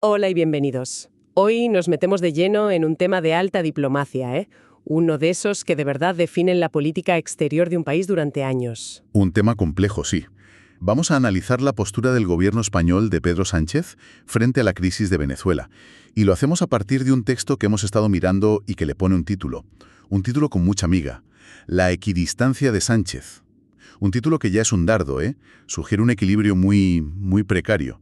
Hola y bienvenidos. Hoy nos metemos de lleno en un tema de alta diplomacia, ¿eh? Uno de esos que de verdad definen la política exterior de un país durante años. Un tema complejo, sí. Vamos a analizar la postura del gobierno español de Pedro Sánchez frente a la crisis de Venezuela. Y lo hacemos a partir de un texto que hemos estado mirando y que le pone un título. Un título con mucha miga. La equidistancia de Sánchez. Un título que ya es un dardo, ¿eh? Sugiere un equilibrio muy precario.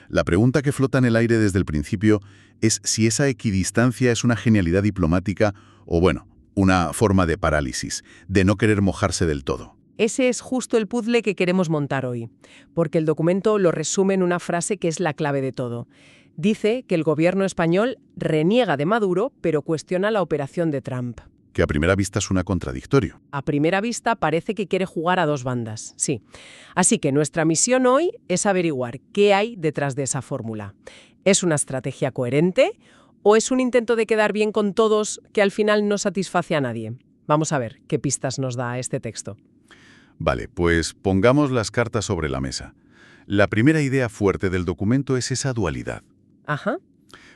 La pregunta que flota en el aire desde el principio es si esa equidistancia es una genialidad diplomática o, bueno, una forma de parálisis, de no querer mojarse del todo. Ese es justo el puzzle que queremos montar hoy, porque el documento lo resume en una frase que es la clave de todo. Dice que el gobierno español reniega de Maduro, pero cuestiona la operación de Trump. Que a primera vista suena contradictorio. A primera vista parece que quiere jugar a dos bandas, sí. Así que nuestra misión hoy es averiguar qué hay detrás de esa fórmula. ¿Es una estrategia coherente o es un intento de quedar bien con todos que al final no satisface a nadie? Vamos a ver qué pistas nos da este texto. Vale, pues pongamos las cartas sobre la mesa. La primera idea fuerte del documento es esa dualidad. Ajá.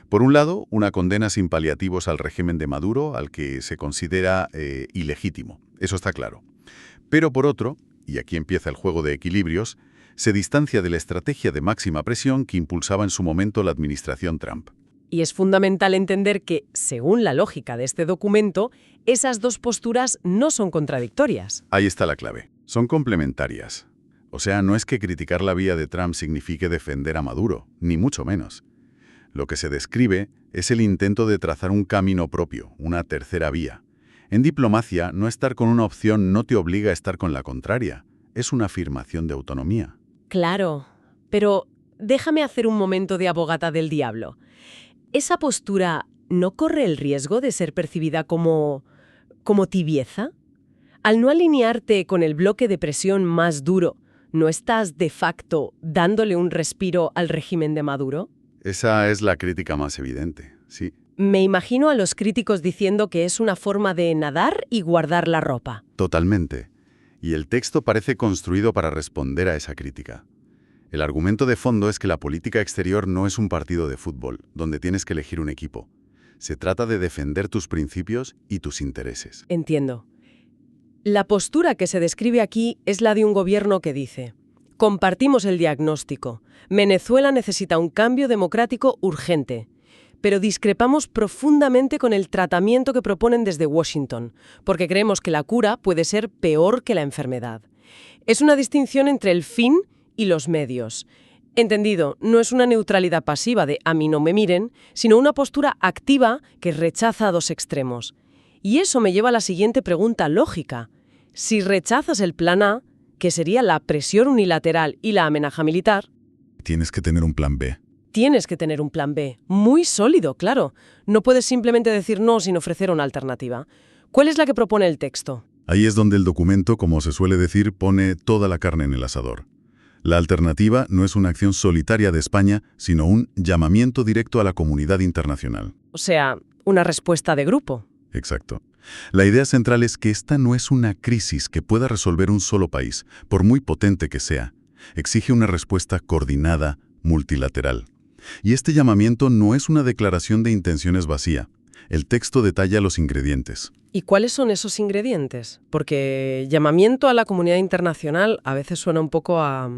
Por un lado, una condena sin paliativos al régimen de Maduro, al que se considera ilegítimo. Eso está claro. Pero por otro, y aquí empieza el juego de equilibrios, se distancia de la estrategia de máxima presión que impulsaba en su momento la administración Trump. Y es fundamental entender que, según la lógica de este documento, esas dos posturas no son contradictorias. Ahí está la clave. Son complementarias. O sea, no es que criticar la vía de Trump signifique defender a Maduro, ni mucho menos. Lo que se describe es el intento de trazar un camino propio, una tercera vía. En diplomacia, no estar con una opción no te obliga a estar con la contraria. Es una afirmación de autonomía. Claro, pero déjame hacer un momento de abogada del diablo. ¿Esa postura no corre el riesgo de ser percibida como tibieza? Al no alinearte con el bloque de presión más duro, ¿no estás de facto dándole un respiro al régimen de Maduro? Esa es la crítica más evidente, sí. Me imagino a los críticos diciendo que es una forma de nadar y guardar la ropa. Totalmente. Y el texto parece construido para responder a esa crítica. El argumento de fondo es que la política exterior no es un partido de fútbol, donde tienes que elegir un equipo. Se trata de defender tus principios y tus intereses. Entiendo. La postura que se describe aquí es la de un gobierno que dice: compartimos el diagnóstico. Venezuela necesita un cambio democrático urgente. Pero discrepamos profundamente con el tratamiento que proponen desde Washington, porque creemos que la cura puede ser peor que la enfermedad. Es una distinción entre el fin y los medios. Entendido, no es una neutralidad pasiva de a mí no me miren, sino una postura activa que rechaza a dos extremos. Y eso me lleva a la siguiente pregunta lógica. Si rechazas el plan A, que sería la presión unilateral y la amenaza militar, Tienes que tener un plan B. tienes que tener un plan B, muy sólido, claro. No puedes simplemente decir no sin ofrecer una alternativa. ¿Cuál es la que propone el texto? Ahí es donde el documento, como se suele decir, pone toda la carne en el asador. La alternativa no es una acción solitaria de España, sino un llamamiento directo a la comunidad internacional. O sea, una respuesta de grupo. Exacto. La idea central es que esta no es una crisis que pueda resolver un solo país, por muy potente que sea. Exige una respuesta coordinada, multilateral. Y este llamamiento no es una declaración de intenciones vacía. El texto detalla los ingredientes. ¿Y cuáles son esos ingredientes? Porque llamamiento a la comunidad internacional a veces suena un poco a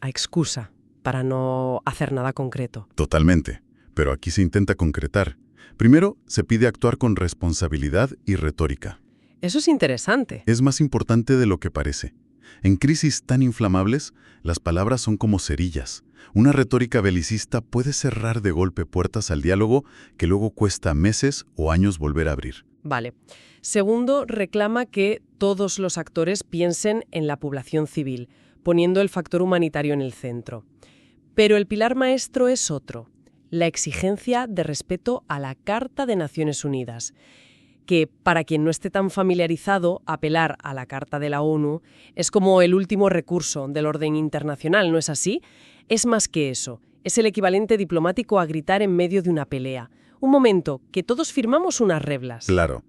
excusa para no hacer nada concreto. Totalmente. Pero aquí se intenta concretar. Primero, se pide actuar con responsabilidad y retórica. Eso es interesante. Es más importante de lo que parece. En crisis tan inflamables, las palabras son como cerillas. Una retórica belicista puede cerrar de golpe puertas al diálogo que luego cuesta meses o años volver a abrir. Vale. Segundo, reclama que todos los actores piensen en la población civil, poniendo el factor humanitario en el centro. Pero el pilar maestro es otro, la exigencia de respeto a la Carta de Naciones Unidas, que, para quien no esté tan familiarizado, apelar a la Carta de la ONU es como el último recurso del orden internacional, ¿no es así? Es más que eso, es el equivalente diplomático a gritar en medio de una pelea. Un momento, que todos firmamos unas reglas. Claro.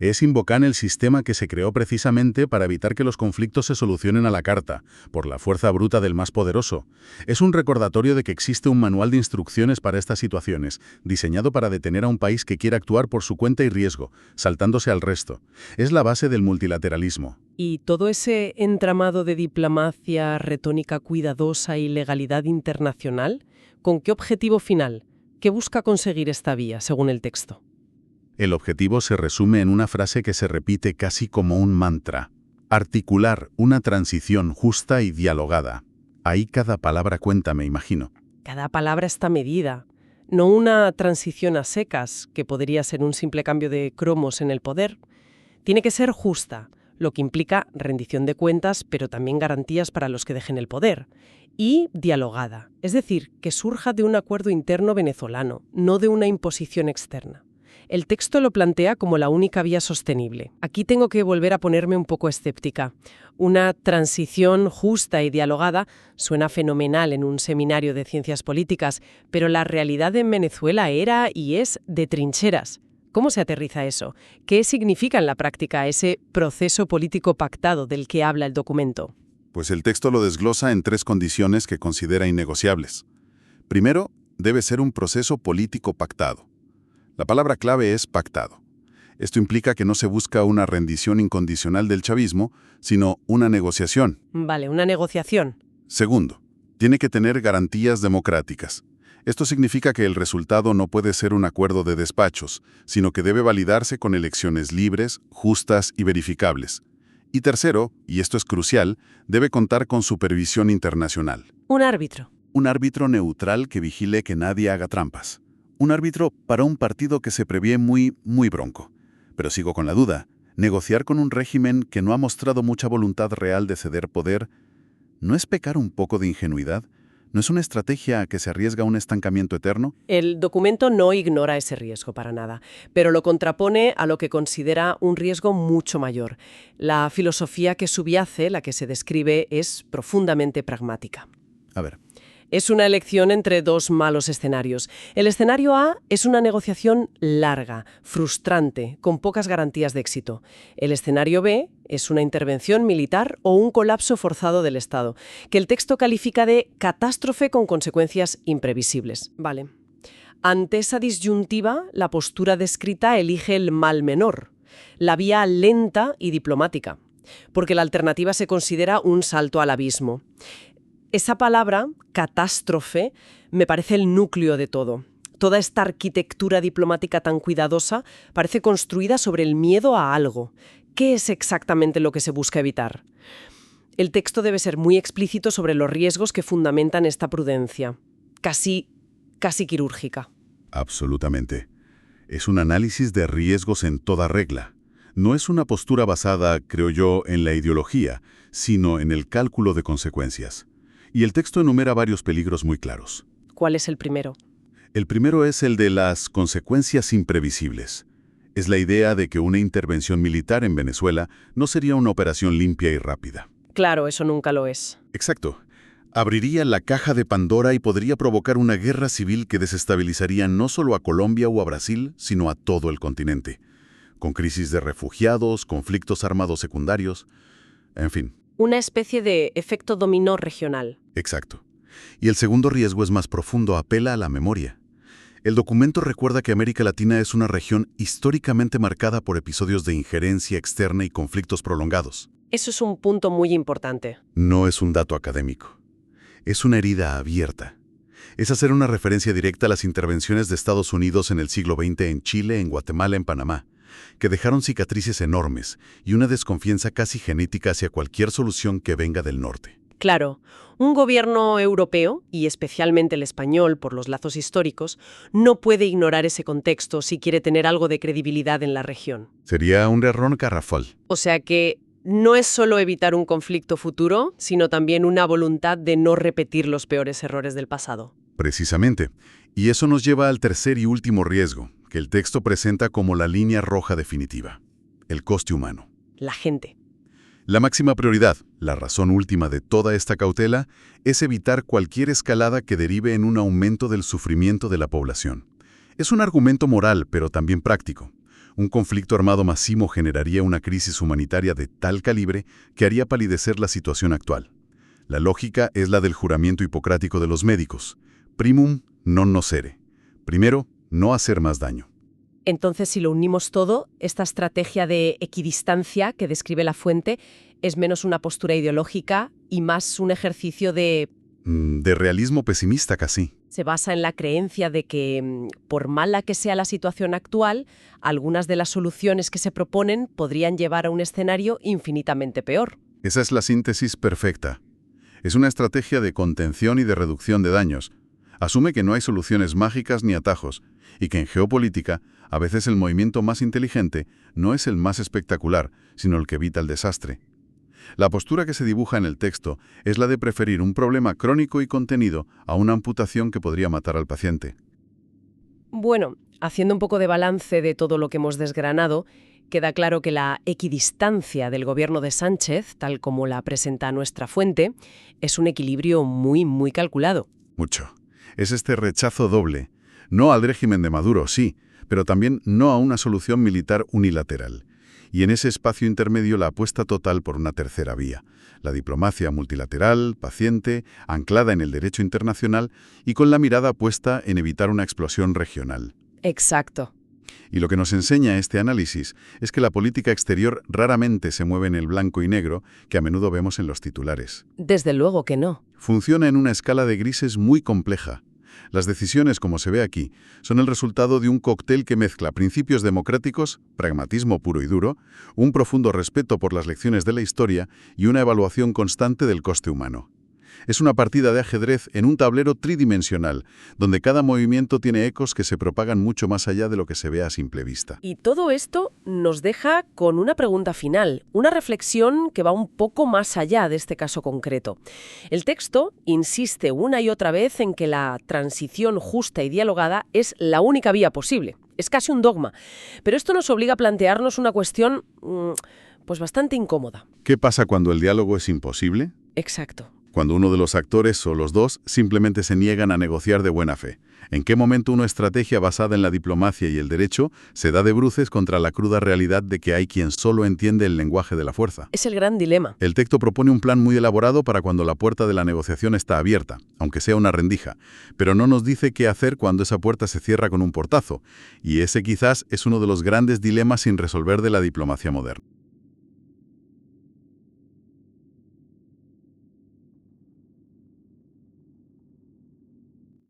Es invocar el sistema que se creó precisamente para evitar que los conflictos se solucionen a la carta, por la fuerza bruta del más poderoso. Es un recordatorio de que existe un manual de instrucciones para estas situaciones, diseñado para detener a un país que quiere actuar por su cuenta y riesgo, saltándose al resto. Es la base del multilateralismo. Y todo ese entramado de diplomacia, retórica cuidadosa y legalidad internacional, ¿con qué objetivo final? ¿Qué busca conseguir esta vía, según el texto? El objetivo se resume en una frase que se repite casi como un mantra. Articular una transición justa y dialogada. Ahí cada palabra cuenta, me imagino. Cada palabra está medida. No una transición a secas, que podría ser un simple cambio de cromos en el poder. Tiene que ser justa, lo que implica rendición de cuentas, pero también garantías para los que dejen el poder. Y dialogada, es decir, que surja de un acuerdo interno venezolano, no de una imposición externa. El texto lo plantea como la única vía sostenible. Aquí tengo que volver a ponerme un poco escéptica. Una transición justa y dialogada suena fenomenal en un seminario de ciencias políticas, pero la realidad en Venezuela era y es de trincheras. ¿Cómo se aterriza eso? ¿Qué significa en la práctica ese proceso político pactado del que habla el documento? Pues el texto lo desglosa en 3 condiciones que considera innegociables. Primero, debe ser un proceso político pactado. La palabra clave es pactado. Esto implica que no se busca una rendición incondicional del chavismo, sino una negociación. Vale, una negociación. Segundo, tiene que tener garantías democráticas. Esto significa que el resultado no puede ser un acuerdo de despachos, sino que debe validarse con elecciones libres, justas y verificables. Y tercero, y esto es crucial, debe contar con supervisión internacional. Un árbitro. Un árbitro neutral que vigile que nadie haga trampas. Un árbitro para un partido que se prevé muy bronco. Pero sigo con la duda. Negociar con un régimen que no ha mostrado mucha voluntad real de ceder poder, ¿no es pecar un poco de ingenuidad? ¿No es una estrategia que se arriesga a un estancamiento eterno? El documento no ignora ese riesgo para nada, pero lo contrapone a lo que considera un riesgo mucho mayor. La filosofía que subyace, la que se describe, es profundamente pragmática. A ver. Es una elección entre 2 malos escenarios. El escenario A es una negociación larga, frustrante, con pocas garantías de éxito. El escenario B es una intervención militar o un colapso forzado del Estado, que el texto califica de catástrofe con consecuencias imprevisibles. Vale. Ante esa disyuntiva, la postura descrita elige el mal menor, la vía lenta y diplomática, porque la alternativa se considera un salto al abismo. Esa palabra, catástrofe, me parece el núcleo de todo. Toda esta arquitectura diplomática tan cuidadosa parece construida sobre el miedo a algo. ¿Qué es exactamente lo que se busca evitar? El texto debe ser muy explícito sobre los riesgos que fundamentan esta prudencia, casi quirúrgica. Absolutamente. Es un análisis de riesgos en toda regla. No es una postura basada, creo yo, en la ideología, sino en el cálculo de consecuencias. Y el texto enumera varios peligros muy claros. ¿Cuál es el primero? El primero es el de las consecuencias imprevisibles. Es la idea de que una intervención militar en Venezuela no sería una operación limpia y rápida. Claro, eso nunca lo es. Exacto. Abriría la caja de Pandora y podría provocar una guerra civil que desestabilizaría no solo a Colombia o a Brasil, sino a todo el continente. Con crisis de refugiados, conflictos armados secundarios, en fin. Una especie de efecto dominó regional. Exacto. Y el segundo riesgo es más profundo, apela a la memoria. El documento recuerda que América Latina es una región históricamente marcada por episodios de injerencia externa y conflictos prolongados. Eso es un punto muy importante. No es un dato académico. Es una herida abierta. Es hacer una referencia directa a las intervenciones de Estados Unidos en el siglo XX en Chile, en Guatemala, en Panamá, que dejaron cicatrices enormes y una desconfianza casi genética hacia cualquier solución que venga del norte. Claro, un gobierno europeo, y especialmente el español por los lazos históricos, no puede ignorar ese contexto si quiere tener algo de credibilidad en la región. Sería un error garrafal. O sea que no es solo evitar un conflicto futuro, sino también una voluntad de no repetir los peores errores del pasado. Precisamente. Y eso nos lleva al tercer y último riesgo, que el texto presenta como la línea roja definitiva: el coste humano. La gente. La máxima prioridad, la razón última de toda esta cautela, es evitar cualquier escalada que derive en un aumento del sufrimiento de la población. Es un argumento moral, pero también práctico. Un conflicto armado masivo generaría una crisis humanitaria de tal calibre que haría palidecer la situación actual. La lógica es la del juramento hipocrático de los médicos. Primum non nocere. Primero, no hacer más daño. Entonces, si lo unimos todo, esta estrategia de equidistancia que describe la fuente es menos una postura ideológica y más un ejercicio de... De realismo pesimista casi. Se basa en la creencia de que, por mala que sea la situación actual, algunas de las soluciones que se proponen podrían llevar a un escenario infinitamente peor. Esa es la síntesis perfecta. Es una estrategia de contención y de reducción de daños. Asume que no hay soluciones mágicas ni atajos, y que en geopolítica, a veces el movimiento más inteligente no es el más espectacular, sino el que evita el desastre. La postura que se dibuja en el texto es la de preferir un problema crónico y contenido a una amputación que podría matar al paciente. Bueno, haciendo un poco de balance de todo lo que hemos desgranado, queda claro que la equidistancia del gobierno de Sánchez, tal como la presenta nuestra fuente, es un equilibrio muy calculado. Mucho. Es este rechazo doble. No al régimen de Maduro, sí, pero también no a una solución militar unilateral. Y en ese espacio intermedio la apuesta total por una tercera vía, la diplomacia multilateral, paciente, anclada en el derecho internacional y con la mirada puesta en evitar una explosión regional. Exacto. Y lo que nos enseña este análisis es que la política exterior raramente se mueve en el blanco y negro que a menudo vemos en los titulares. Desde luego que no. Funciona en una escala de grises muy compleja. Las decisiones, como se ve aquí, son el resultado de un cóctel que mezcla principios democráticos, pragmatismo puro y duro, un profundo respeto por las lecciones de la historia y una evaluación constante del coste humano. Es una partida de ajedrez en un tablero tridimensional, donde cada movimiento tiene ecos que se propagan mucho más allá de lo que se ve a simple vista. Y todo esto nos deja con una pregunta final, una reflexión que va un poco más allá de este caso concreto. El texto insiste una y otra vez en que la transición justa y dialogada es la única vía posible. Es casi un dogma. Pero esto nos obliga a plantearnos una cuestión, pues bastante incómoda. ¿Qué pasa cuando el diálogo es imposible? Exacto. Cuando uno de los actores o los dos simplemente se niegan a negociar de buena fe. ¿En qué momento una estrategia basada en la diplomacia y el derecho se da de bruces contra la cruda realidad de que hay quien solo entiende el lenguaje de la fuerza? Es el gran dilema. El texto propone un plan muy elaborado para cuando la puerta de la negociación está abierta, aunque sea una rendija, pero no nos dice qué hacer cuando esa puerta se cierra con un portazo, y ese quizás es uno de los grandes dilemas sin resolver de la diplomacia moderna.